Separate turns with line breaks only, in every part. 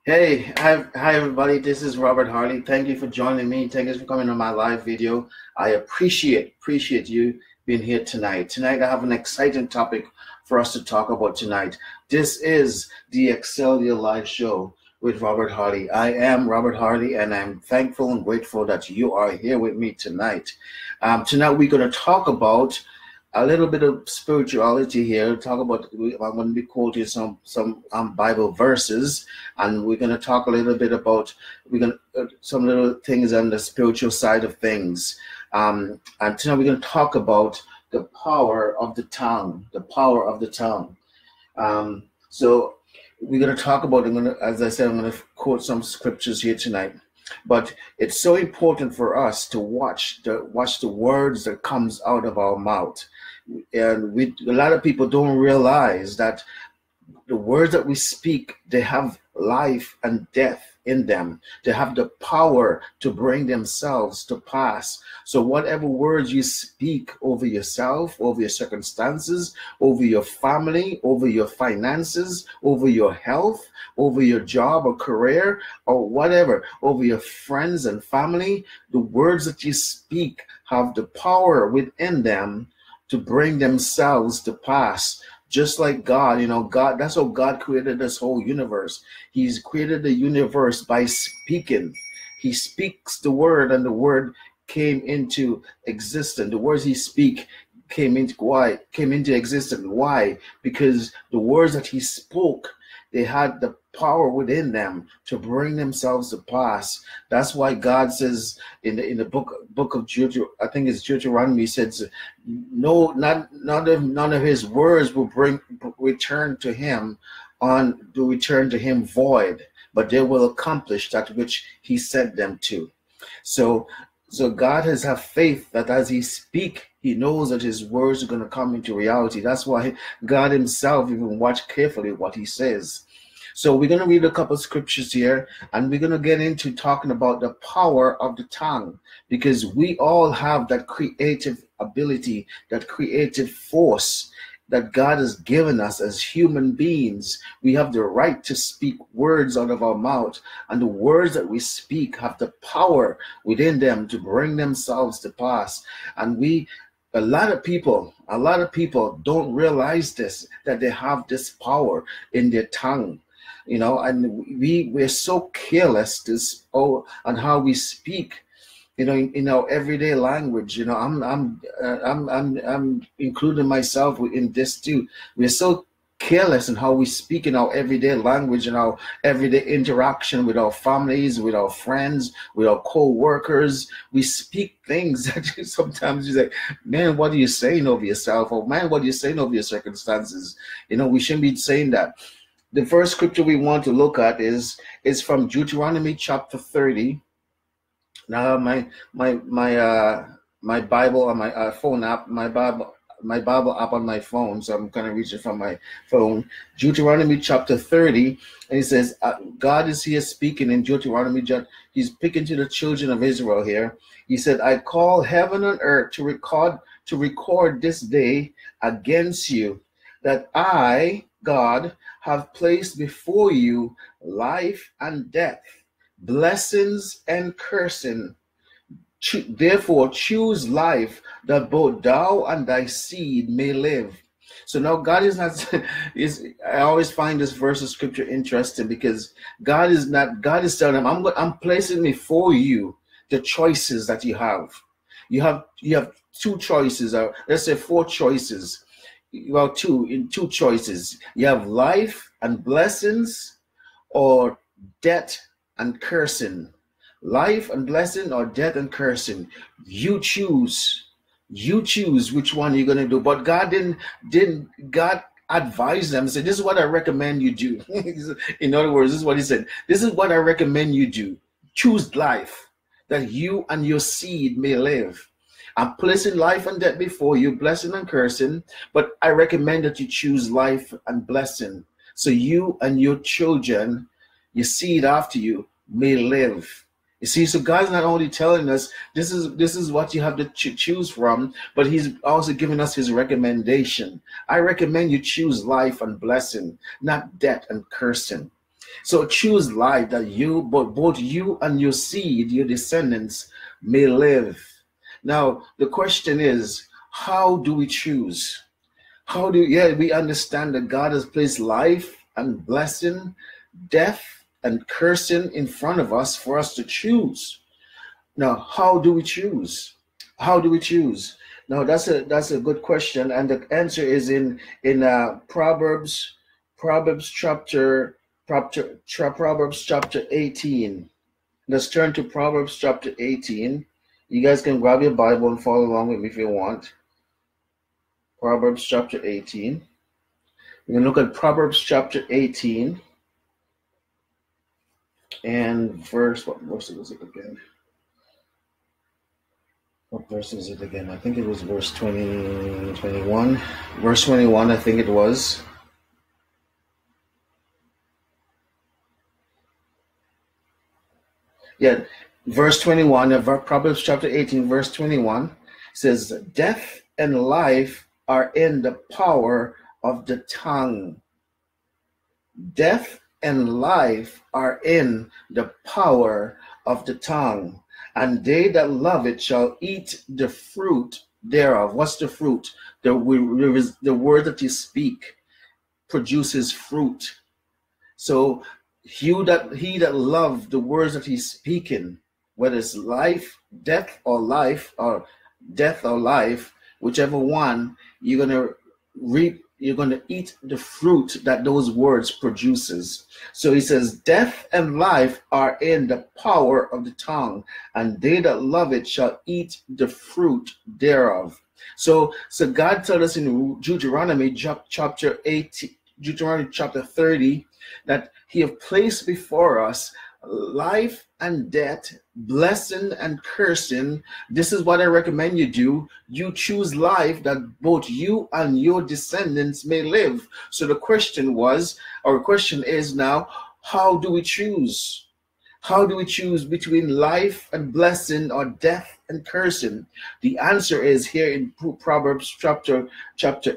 Hi everybody. This is Robert Harley. Thank you for joining me. Thank you for coming on my live video. I appreciate you being here tonight. Tonight I have an exciting topic for us to talk about tonight. This is the Excel Your Life show with Robert Harley. I am Robert Harley, and I'm thankful and grateful that you are here with me tonight. Tonight we're going to talk about a little bit of spirituality here. Talk about I'm going to be quoting some Bible verses, and we're going to talk a little bit about some little things on the spiritual side of things. And tonight we're going to talk about the power of the tongue. The power of the tongue. So we're going to talk about. As I said, I'm going to quote some scriptures here tonight. But it's so important for us to watch the words that comes out of our mouth. And a lot of people don't realize that the words that we speak, they have life and death in them. They have the power to bring themselves to pass. So whatever words you speak over yourself, over your circumstances, over your family, over your finances, over your health, over your job or career or whatever, over your friends and family, the words that you speak have the power within them to bring themselves to pass. Just like God, God, that's how God created this whole universe. He's created the universe by speaking. He speaks the word, and the word came into existence. The words he speak came into existence. Why? Because the words that he spoke, they had the power within them to bring themselves to pass. That's why God says in the book of I think it's Deuteronomy, says, no, none of his words will return to him void, but they will accomplish that which he sent them to. So God has have faith that as he speak, he knows that his words are going to come into reality. That's why God himself even watch carefully what he says. So we're going to read a couple of scriptures here, and we're going to get into talking about the power of the tongue, because we all have that creative ability, that creative force that God has given us as human beings. We have the right to speak words out of our mouth, and the words that we speak have the power within them to bring themselves to pass. And a lot of people don't realize this, that they have this power in their tongue. And we're so careless on how we speak, in our everyday language. I'm including myself in this too. We're so careless in how we speak in our everyday language, and our everyday interaction with our families, with our friends, with our co-workers. We speak things that sometimes you say, man, what are you saying over yourself? Or man, what are you saying over your circumstances? We shouldn't be saying that. The first scripture we want to look at is from Deuteronomy chapter 30. Now my Bible on my phone app, my Bible app on my phone, so I'm going to reach it from my phone. Deuteronomy chapter 30, and it says, God is here speaking in Deuteronomy. He's speaking to the children of Israel here. He said, I call heaven and earth to record this day against you, that I, God, have placed before you life and death, blessings and cursing. Therefore choose life, that both thou and thy seed may live. So now God is not I always find this verse of scripture interesting, because God is telling them, I'm placing before you the choices that you have. You have two choices, or let's say four choices. Well, two choices. You have life and blessings, or death and cursing. Life and blessing, or death and cursing. You choose which one you're going to do. But God didn't God advised them, say, this is what I recommend you do. In other words, this is what he said. This is what I recommend you do. Choose life, that you and your seed may live. I'm placing life and death before you, blessing and cursing, but I recommend that you choose life and blessing, so you and your children, your seed after you, may live. You see, so God's not only telling us this is what you have to choose from, but he's also giving us his recommendation. I recommend you choose life and blessing, not death and cursing. So choose life that both you and your seed, your descendants, may live. Now the question is, how do we choose? Yeah, we understand that God has placed life and blessing, death and cursing in front of us for us to choose. Now, how do we choose? How do we choose? Now, that's a good question, and the answer is in Proverbs chapter 18. Let's turn to Proverbs chapter 18. You guys can grab your Bible and follow along with me if you want. Proverbs chapter 18. We're going to look at Proverbs chapter 18 and what verse is it again? What verse is it again? I think it was verse 21. Verse 21, I think it was. Yeah, verse 21 of Proverbs chapter 18, verse 21 says, death and life are in the power of the tongue. Death and life are in the power of the tongue, and they that love it shall eat the fruit thereof. What's the fruit? The word that you speak produces fruit. So he that love the words that he's speaking, whether it's death or life, whichever one, you're gonna reap. You're going to eat the fruit that those words produces. So he says, death and life are in the power of the tongue, and they that love it shall eat the fruit thereof. So God told us in Deuteronomy chapter 30, that he have placed before us life and death, blessing and cursing. This is what I recommend you do. You choose life that both you and your descendants may live. So the question is now, how do we choose? How do we choose between life and blessing or death and cursing? The answer is here in Proverbs chapter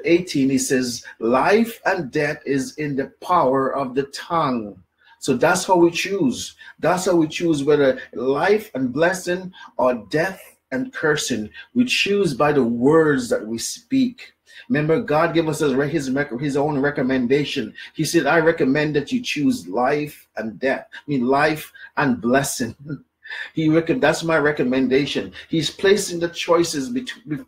18. He says, life and death is in the power of the tongue. So that's how we choose. That's how we choose whether life and blessing or death and cursing. We choose by the words that we speak. Remember, God gave us his own recommendation. He said, I recommend that you choose life and death. I mean, life and blessing. That's my recommendation. He's placing the choices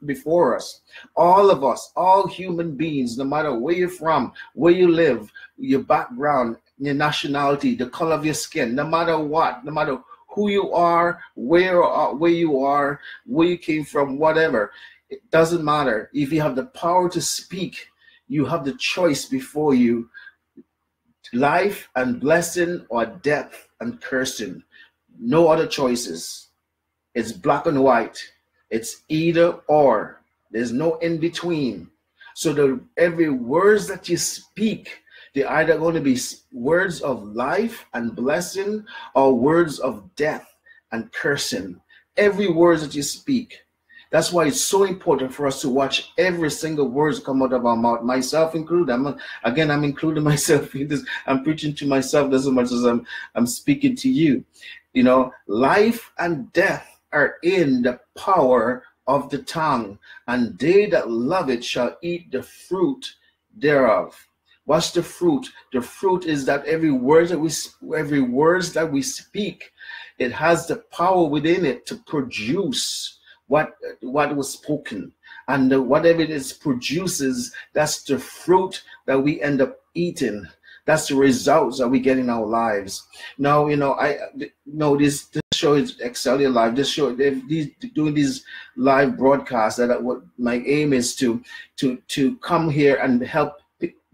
before us. All of us, all human beings, no matter where you're from, where you live, your background, your nationality, the color of your skin, no matter what, no matter who you are, where you are, where you came from, whatever, it doesn't matter. If you have the power to speak, you have the choice before you, life and blessing or death and cursing. No other choices. It's black and white. It's either or. There's no in between. So every words that you speak, they're either going to be words of life and blessing or words of death and cursing. Every word that you speak. That's why it's so important for us to watch every single words come out of our mouth, myself included. I'm including myself in this. I'm preaching to myself as much as I'm speaking to you. You know, life and death are in the power of the tongue, and they that love it shall eat the fruit thereof. What's the fruit? The fruit is that every words that we speak, it has the power within it to produce what was spoken, and whatever it produces, that's the fruit that we end up eating. That's the results that we get in our lives. Now, this show is Excel Your Life. This show, doing these live broadcasts. What my aim is to come here and help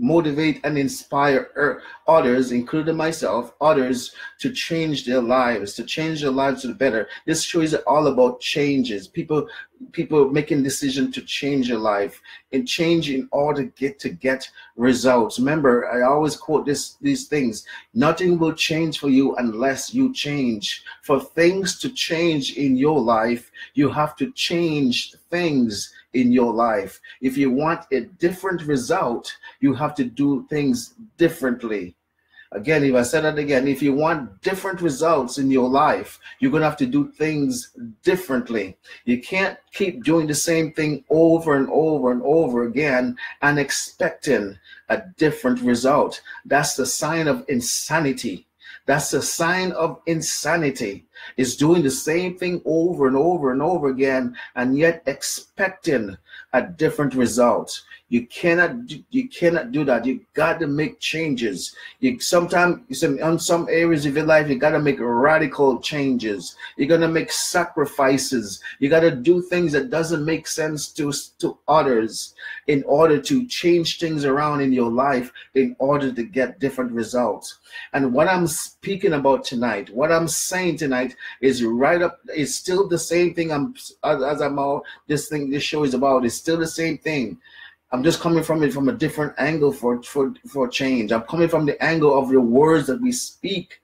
motivate and inspire others, including myself, others to change their lives, to the better. This show is all about changes. People making decisions to change your life and change in order to get results. Remember, I always quote these things. Nothing will change for you unless you change. For things to change in your life, you have to change things in your life. If you want a different result, you have to do things differently. Again, if I said that again, if you want different results in your life, you're going to have to do things differently. You can't keep doing the same thing over and over and over again and expecting a different result. That's the sign of insanity. That's the sign of insanity, is doing the same thing over and over and over again and yet expecting a different result. You cannot do that. You got to make changes. Sometimes in some areas of your life, you got to make radical changes. You're going to make sacrifices. You got to do things that doesn't make sense to others in order to change things around in your life in order to get different results. And what I'm speaking about tonight, what I'm saying tonight is it's still the same thing. This show is about. It's still the same thing. I'm just coming from it from a different angle for change. I'm coming from the angle of the words that we speak.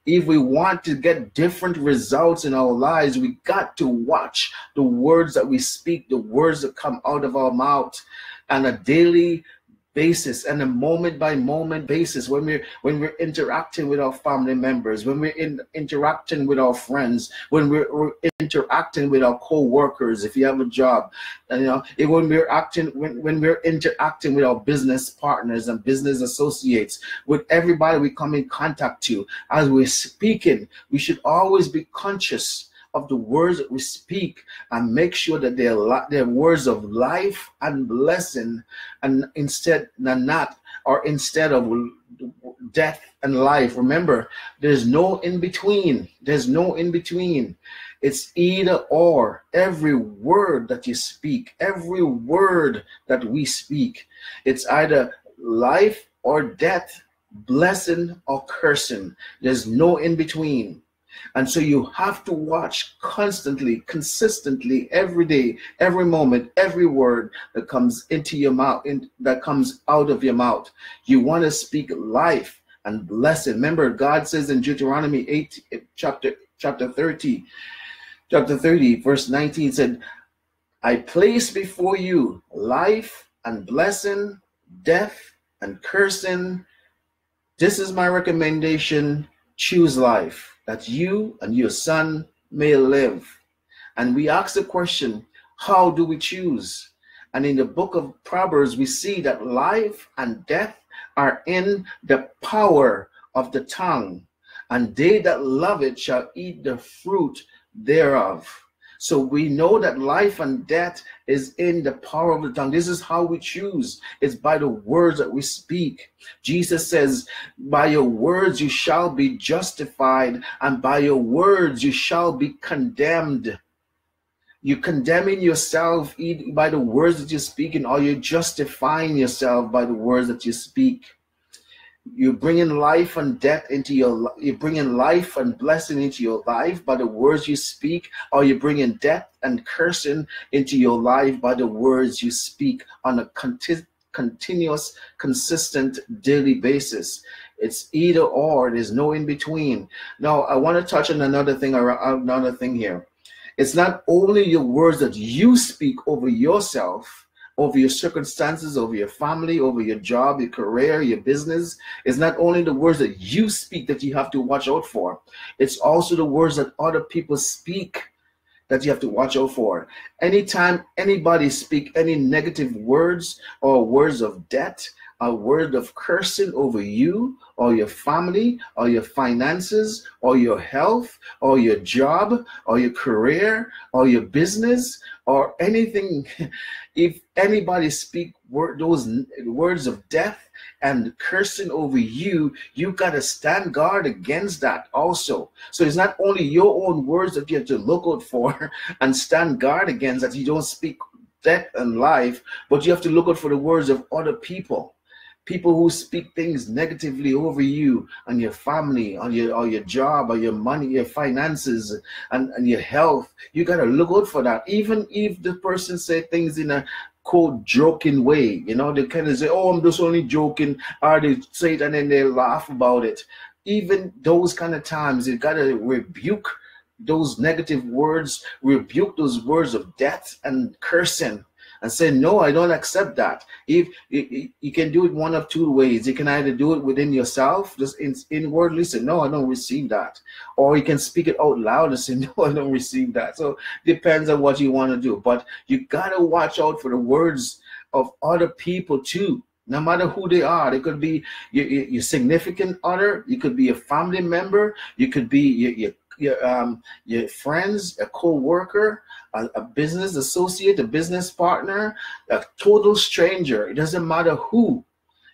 If we want to get different results in our lives, we got to watch the words that we speak, the words that come out of our mouth on a daily basis and a moment by moment basis, when we're interacting with our family members, when we're interacting with our friends, when we're interacting with our co-workers, if you have a job, and when we're interacting with our business partners and business associates, with everybody we come in contact to, as we're speaking, we should always be conscious of the words that we speak and make sure that they're words of life and blessing, and instead of death and life. Remember, there's no in between. There's no in between. It's either or. Every word that you speak, every word that we speak, it's either life or death, blessing or cursing. There's no in between. And so you have to watch constantly, consistently, every day, every moment, every word that comes into your mouth, that comes out of your mouth. You want to speak life and blessing. Remember, God says in Deuteronomy 8, chapter 30, verse 19, said, I place before you life and blessing, death and cursing. This is my recommendation. Choose life, that you and your son may live. And we ask the question, how do we choose? And in the book of Proverbs, we see that life and death are in the power of the tongue, and they that love it shall eat the fruit thereof. So we know that life and death is in the power of the tongue. This is how we choose. It's by the words that we speak. Jesus says, by your words you shall be justified, and by your words you shall be condemned. You're condemning yourself either by the words that you're speaking, or you're justifying yourself by the words that you speak. You're bringing life and death into you're bringing life and blessing into your life by the words you speak, or you're bringing death and cursing into your life by the words you speak on a continuous, consistent daily basis. It's either or. There's no in between. Now, I want to touch on another thing here. It's not only your words that you speak over yourself, over your circumstances, over your family, over your job, your career, your business. It's not only the words that you speak that you have to watch out for. It's also the words that other people speak that you have to watch out for. Anytime anybody speak any negative words or words of death, a word of cursing over you or your family or your finances or your health or your job or your career or your business or anything, if anybody speak those words of death and cursing over you, you got to stand guard against that also. So it's not only your own words that you have to look out for and stand guard against, that you don't speak death and life, but you have to look out for the words of other people. People who speak things negatively over you and your family, or your job, or your money, your finances, and your health. You got to look out for that. Even if the person say things in a quote joking way, they kind of say, oh, I'm just only joking, or they say it and then they laugh about it. Even those kind of times, you got to rebuke those negative words, rebuke those words of death and cursing. and say, no, I don't accept that. If you can do it one of two ways. You can either do it within yourself, just inwardly say, no, I don't receive that. Or you can speak it out loud and say, no, I don't receive that. So depends on what you want to do. But you got to watch out for the words of other people too. No matter who they are, they could be your significant other, you could be a family member, you could be your friends, a co-worker, a business associate, a business partner, a total stranger. It doesn't matter who.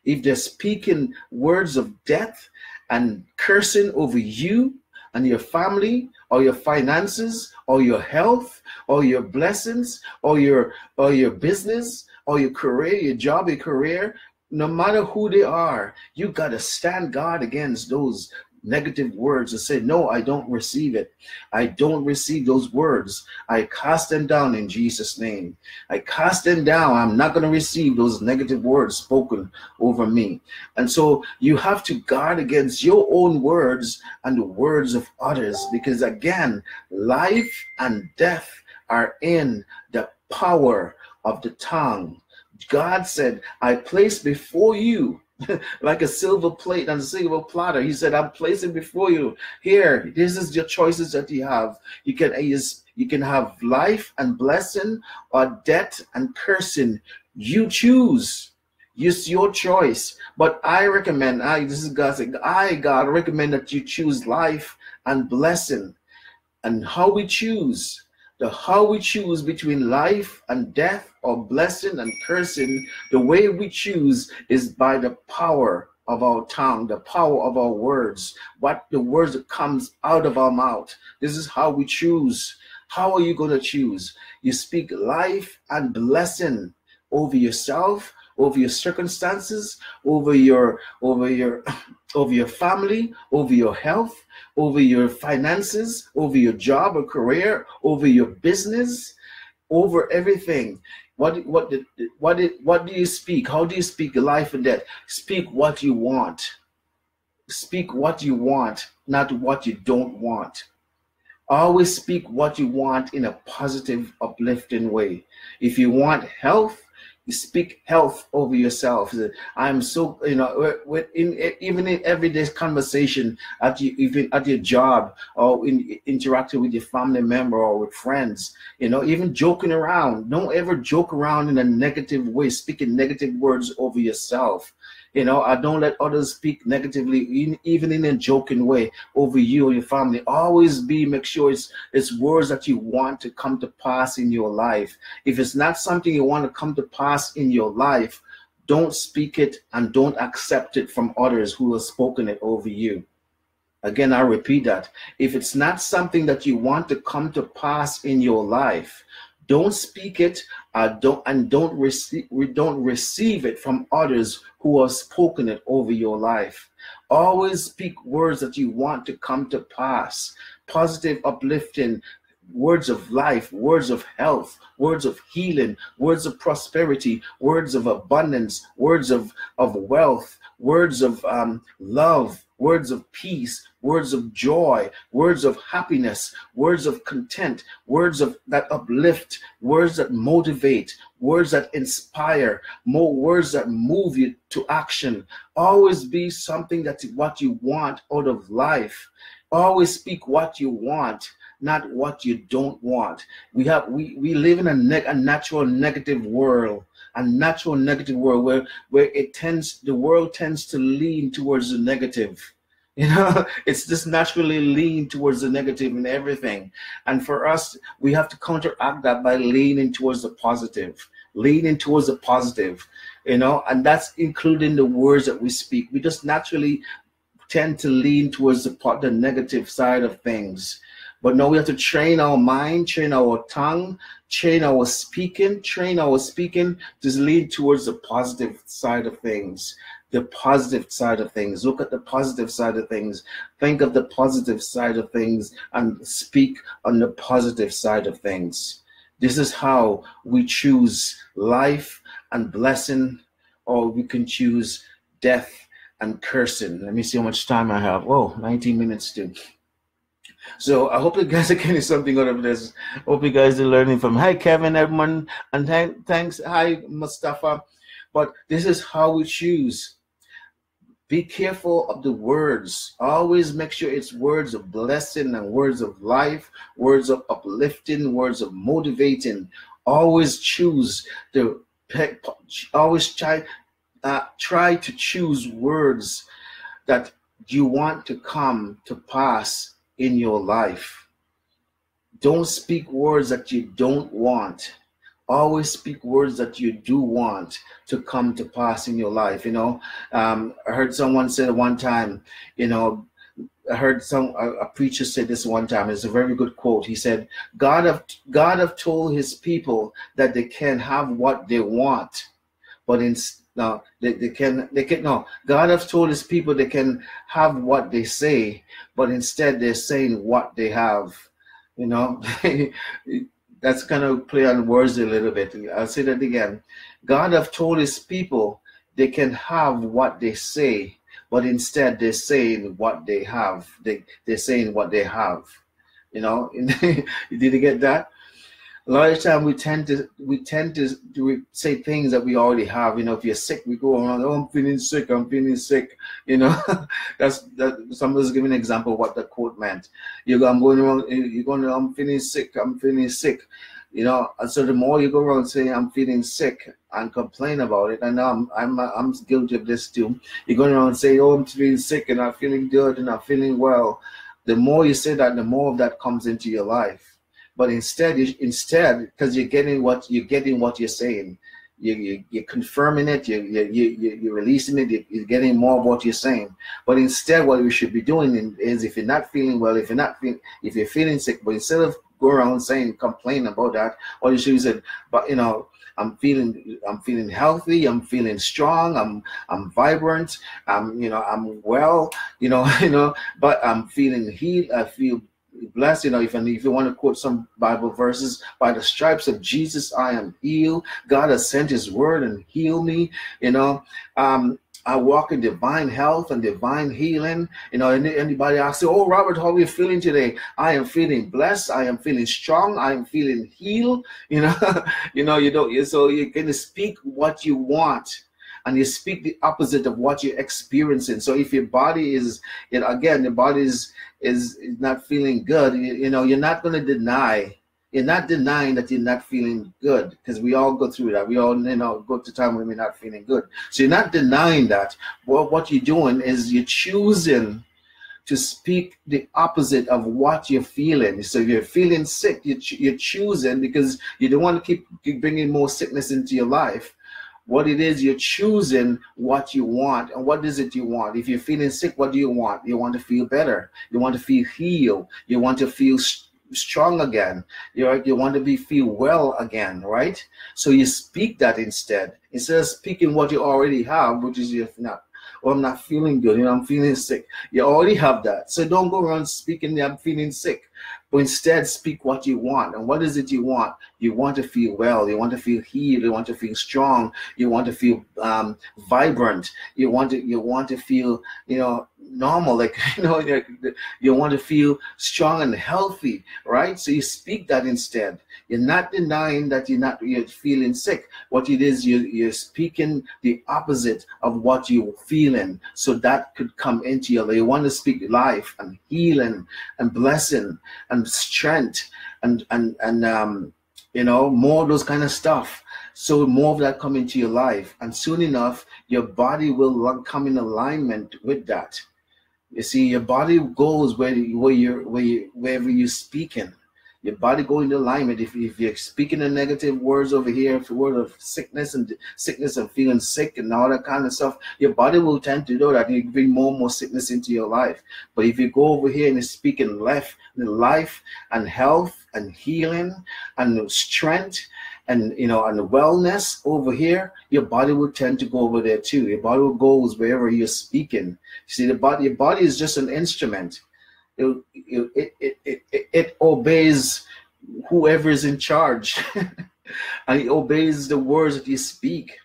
If they're speaking words of death and cursing over you and your family, or your finances, or your health, or your blessings, or your business, or your career, your job, your career, no matter who they are, you got to stand guard against those negative words and say, no, I don't receive it. I don't receive those words. I cast them down in Jesus' name. I cast them down. I'm not going to receive those negative words spoken over me. And so you have to guard against your own words and the words of others, because again, life and death are in the power of the tongue. God said, I place before you like a silver plate and a silver platter. He said, I'm placing before you. Here, this is your choices that you have. You can have life and blessing, or death and cursing. You choose. It's your choice. But I recommend, this is God saying, God recommend that you choose life and blessing. And how we choose between life and death, or blessing and cursing, the way we choose is by the power of our tongue, the power of our words, what the words that comes out of our mouth. This is how we choose. How are you going to choose? You speak life and blessing over yourself, over your circumstances, over your family, over your health, over your finances, over your job or career, over your business, over everything. What do you speak? How do you speak life and death? Speak what you want. Speak what you want, not what you don't want. Always speak what you want in a positive, uplifting way. If you want health, you speak health over yourself. I'm so, even in everyday conversation even at your job, or interacting with your family member or with friends, even joking around. Don't ever joke around in a negative way, speaking negative words over yourself. I don't let others speak negatively, even in a joking way, over you or your family. Always make sure it's words that you want to come to pass in your life. If it's not something you want to come to pass in your life, don't speak it and don't accept it from others who have spoken it over you. Again, I repeat that. If it's not something that you want to come to pass in your life, don't speak it, don't receive it from others who have spoken it over your life. Always speak words that you want to come to pass. Positive, uplifting words of life, words of health, words of healing, words of prosperity, words of abundance, words of wealth, words of love, words of peace, words of joy, words of happiness, words of content, words that uplift, words that motivate, words that inspire, more words that move you to action. Always be something that's what you want out of life. Always speak what you want, not what you don't want. We live in a natural negative world. A natural negative world where the world tends to lean towards the negative. It's just naturally lean towards the negative in everything. And for us, we have to counteract that by leaning towards the positive. And that's including the words that we speak. We just naturally tend to lean towards the negative side of things. But now we have to train our mind, train our tongue, train our speaking to lean towards the positive side of things. The positive side of things. Look at the positive side of things. Think of the positive side of things and speak on the positive side of things. This is how we choose life and blessing, or we can choose death and cursing. Let me see how much time I have. Whoa, 19 minutes too. So I hope you guys are getting something out of this. Hope you guys are learning from. Hi, Kevin, everyone, and thanks. Hi, Mustafa. But this is how we choose. Be careful of the words. Always make sure it's words of blessing and words of life, words of uplifting, words of motivating. Always choose the. Always try to choose words that you want to come to pass in your life. Don't speak words that you don't want. Always speak words that you do want to come to pass in your life. I heard someone say one time, I heard a preacher say this one time. It's a very good quote. He said, God have told his people that they can have what they want, but no, they can no. God have told his people they can have what they say, but instead they're saying what they have. That's kind of play on words a little bit. I'll say that again. God have told his people they can have what they say, but instead they're saying what they have. They're saying what they have. Did you get that? A lot of time we tend to say things that we already have. If you're sick, we go around, oh, I'm feeling sick, I'm feeling sick. Somebody's giving an example of what the quote meant. I'm going around, I'm feeling sick, I'm feeling sick. And so the more you go around saying I'm feeling sick and complain about it, and I'm guilty of this too. You're going around and say, oh, I'm feeling sick and I'm feeling good and I'm feeling well. The more you say that, the more of that comes into your life. But instead, because you're getting what you're saying, you're confirming it, you're releasing it, you're getting more of what you're saying. But instead, what we should be doing is, if you're not feeling well, if you're feeling sick, but instead of go around complain about that, what you should say, but I'm feeling healthy, I'm feeling strong, I'm vibrant, I'm well, but I'm feeling healed, I feel blessed. If you want to quote some Bible verses, by the stripes of Jesus I am healed. God has sent his word and healed me. I walk in divine health and divine healing. Anybody asks, oh, Robert, how are you feeling today? I am feeling blessed, I am feeling strong, I am feeling healed. So you're going to speak what you want, and you speak the opposite of what you're experiencing. So if your body is, again, the body is not feeling good, you're not going to deny. You're not denying that you're not feeling good, because we all go through that. We all, go to time when we're not feeling good. So you're not denying that. Well, what you're doing is you're choosing to speak the opposite of what you're feeling. So if you're feeling sick, you're choosing, because you don't want to keep bringing more sickness into your life. What it is, you're choosing what you want. And what is it you want? If you're feeling sick, what do you want? You want to feel better. You want to feel healed. You want to feel strong again. You want to feel well again, right? So you speak that instead of speaking what you already have, which is you're not. Or I'm not feeling good, I'm feeling sick. You already have that. So don't go around speaking I'm feeling sick. But instead, speak what you want. And what is it you want? You want to feel well. You want to feel healed. You want to feel strong. You want to feel vibrant. You want to feel, normal. You want to feel strong and healthy, right? So you speak that instead. You're not denying that you're feeling sick. What it is, you're speaking the opposite of what you're feeling. So that could come into your life. You want to speak life and healing and blessing and strength and more of those kind of stuff. So more of that come into your life, and soon enough your body will come in alignment with that. You see, your body goes wherever you're speaking. Your body go into alignment. If you're speaking the negative words over here, if the word of sickness and feeling sick and all that kind of stuff, your body will tend to do that. You bring more and more sickness into your life. But if you go over here and you're speaking life and health and healing and strength and and wellness over here, your body will tend to go over there too. Your body will go wherever you're speaking. See, your body is just an instrument. It obeys whoever is in charge, and it obeys the words that you speak.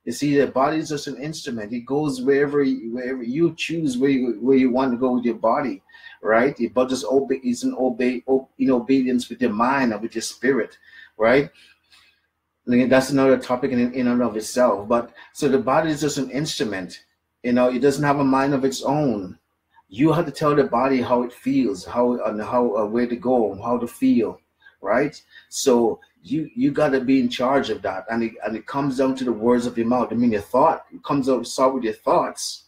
You see, the body is just an instrument. It goes wherever you choose where you want to go with your body, right? But just in obedience with your mind and with your spirit, right? That's another topic in and of itself. But so the body is just an instrument. It doesn't have a mind of its own. You have to tell the body how it feels, how where to go, how to feel, right? So you got to be in charge of that, and it comes down to the words of your mouth. I mean, your thought, it comes out, start with your thoughts,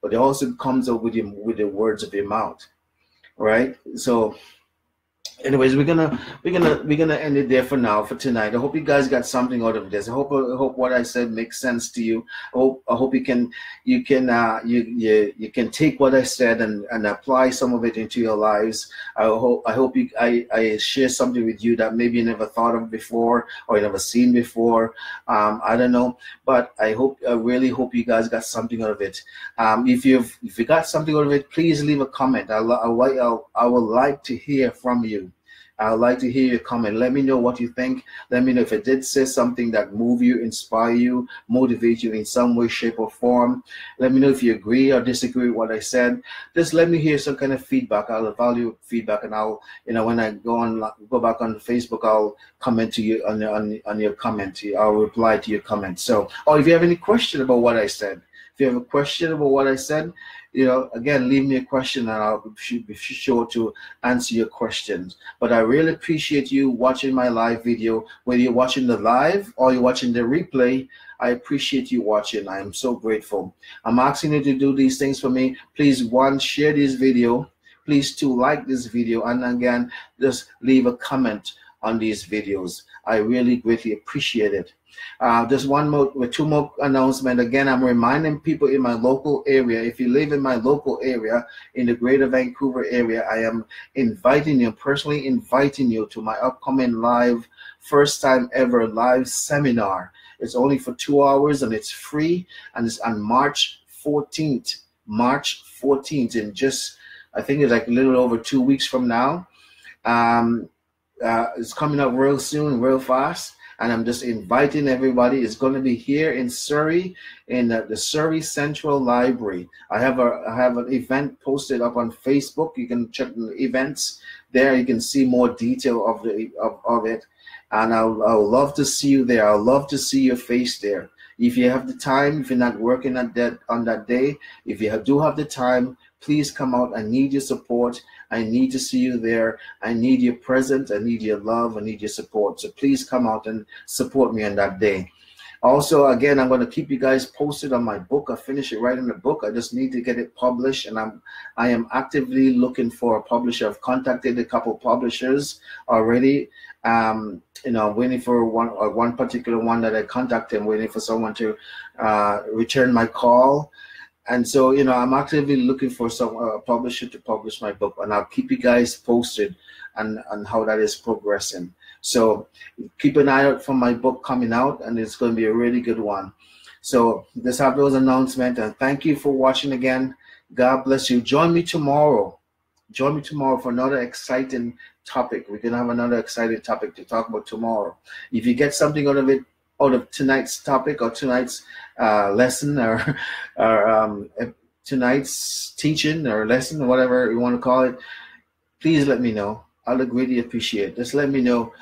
but it also comes out with the words of your mouth, right? So anyways, we're gonna end it there for now, for tonight. I hope you guys got something out of this. I hope what I said makes sense to you. I hope you can take what I said and apply some of it into your lives. I hope I share something with you that maybe you never thought of before or you never seen before. I don't know, but I really hope you guys got something out of it. If you got something out of it, please leave a comment. I would like to hear from you. I would like to hear your comment. Let me know what you think. Let me know if it did say something that move you, inspire you, motivate you in some way, shape, or form. Let me know if you agree or disagree with what I said. Just let me hear some kind of feedback. I'll value feedback, and I'll, when I go back on Facebook, I'll comment to you on your comment. I'll reply to your comment. So, or if you have any question about what I said, if you have a question about what I said, again, leave me a question and I'll be sure to answer your questions. But I really appreciate you watching my live video. Whether you're watching the live or you're watching the replay, I appreciate you watching. I am so grateful. I'm asking you to do these things for me. Please, one, share this two, like this video, and again, just leave a comment on these videos. I really greatly appreciate it. Just two more announcements. Again, I'm reminding people in my local area, if you live in my local area, in the greater Vancouver area, I am personally inviting you to my upcoming first time ever live seminar. It's only for 2 hours and it's free, and it's on March 14th. And just, I think it's like a little over 2 weeks from now. It's coming up real soon, real fast. And I'm just inviting everybody. It's going to be here in Surrey, in the Surrey Central Library. I have an event posted up on Facebook. You can check the events there. You can see more detail of it. And I'll love to see you there. I'll love to see your face there. If you have the time, if you're not working on that day, if you do have the time, please come out. I need your support. I need to see you there. I need your presence. I need your love. I need your support. So please come out and support me on that day. Also, again, I'm going to keep you guys posted on my book. I finished writing the book. I just need to get it published, and I am actively looking for a publisher. I've contacted a couple publishers already. Waiting for one particular one that I contacted. I'm waiting for someone to return my call. And so, I'm actively looking for some publisher to publish my book, and I'll keep you guys posted on how that is progressing. So keep an eye out for my book coming out, and it's going to be a really good one. So just have those announcements, and thank you for watching again. God bless you. Join me tomorrow. Join me tomorrow for another exciting topic. We're going to have another exciting topic to talk about tomorrow. If you get something out of tonight's topic or tonight's lesson or tonight's teaching or lesson or whatever you want to call it, please let me know. I'll greatly appreciate it. Just let me know.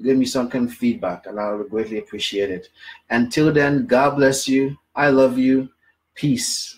Give me some kind of feedback, and I'll greatly appreciate it. Until then, God bless you. I love you. Peace.